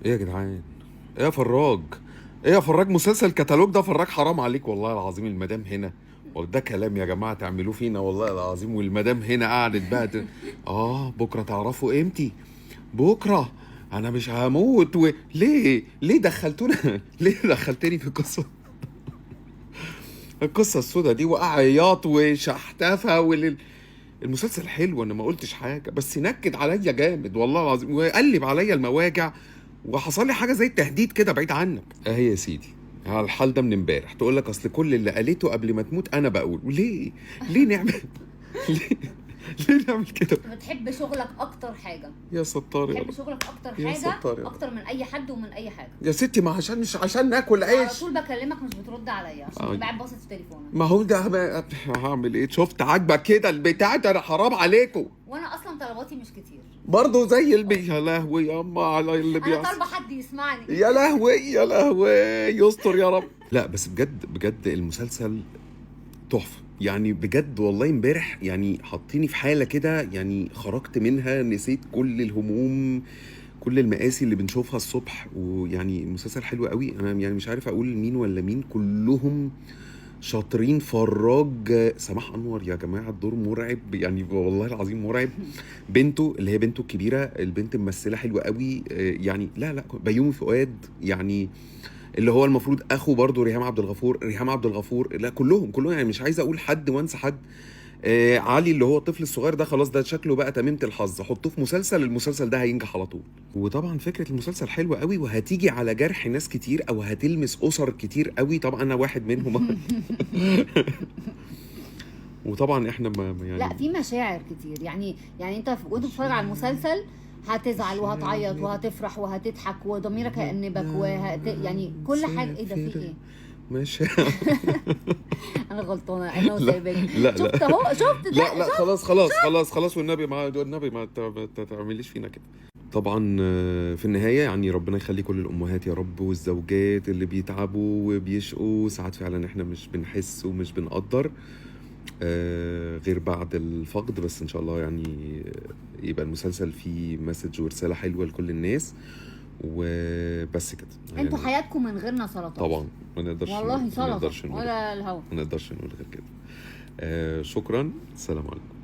ايه يا جدعان؟ ايه يا فراج؟ ايه يا فراج؟ مسلسل كتالوج ده فراج حرام عليك والله العظيم. المدام هنا وده كلام يا جماعه تعملوه فينا والله العظيم. والمدام هنا قعدت بقى بكره تعرفوا قيمتي. بكره انا مش هموت ليه دخلتونا ليه دخلتني في القصه السوداء دي وعياط وشحتفه المسلسل حلو، انا ما قلتش حاجه، بس نكد عليا جامد والله العظيم وقلب عليا المواجع. وحصل لي حاجه زي التهديد كده بعيد عنك. اهي يا سيدي على الحال ده من امبارح تقول لك اصل كل اللي قالته قبل ما تموت انا بقول. ليه نعمل ليه ليه نعمل كده؟ بتحب شغلك اكتر حاجه. يا ستار يا بتحب رب. شغلك اكتر يا حاجه، ستار يا رب. اكتر من اي حد ومن اي حاجه. يا ستي ما عشان مش عشان ناكل على عيش. طول بكلمك مش بترد عليا عشان آه. تبقى قاعد باصص في تليفونك. ما هو ده هعمل ايه؟ شفت عاجبك كده البتاع ده؟ انا حرام عليكم. وانا اصلا طلباتي مش كتير برضه زي يا لهوي يا اما على اللي انا بيحصل. طالبه حد يسمعني. يا لهوي يا لهوي يستر يا رب. لا بس بجد المسلسل تحفه يعني بجد والله. امبارح يعني حطيني في حاله كده يعني خرجت منها، نسيت كل الهموم كل المآسي اللي بنشوفها الصبح. ويعني المسلسل حلو قوي. انا يعني مش عارف اقول مين ولا مين، كلهم شاطرين. فراج سماح انور يا جماعه الدور مرعب يعني والله العظيم مرعب. بنته اللي هي بنته الكبيره البنت ممثله حلوه قوي يعني. لا بيومي فؤاد يعني اللي هو المفروض اخو برضه ريهام عبد الغفور. لا كلهم يعني مش عايز اقول حد وانسى حد. علي اللي هو الطفل الصغير ده خلاص ده شكله بقى تميمة الحظ، حطوه في المسلسل ده هينجح على طول. وطبعا فكرة المسلسل حلوة قوي وهتيجي على جرح ناس كتير او هتلمس اسر كتير قوي، طبعا انا واحد منهم. وطبعا احنا ما يعني لا في مشاعر كتير يعني انت وانت بتتفرج على المسلسل هتزعل وهتعيط وهتفرح وهتضحك وضميرك هيأنبك يعني كل حاجه. ايه ده في ايه؟ ماشي. انا غلطانه انا وسايباك. لا شفت اهو شفت ده. لا خلاص والنبي ما تعمليش فينا كده. طبعا في النهايه يعني ربنا يخلي كل الامهات يا رب والزوجات اللي بيتعبوا وبيشقوا ساعات فعلا احنا مش بنحس ومش بنقدر غير بعد الفقد. بس ان شاء الله يعني يبقى المسلسل فيه مسج ورساله حلوه لكل الناس وبس كده. انتوا حياتكم من غيرنا سلطات طبعا ما نقدرش والله سلطه نقول ولا الهوا. ما نقدرش نقول غير كده. شكرا، السلام عليكم.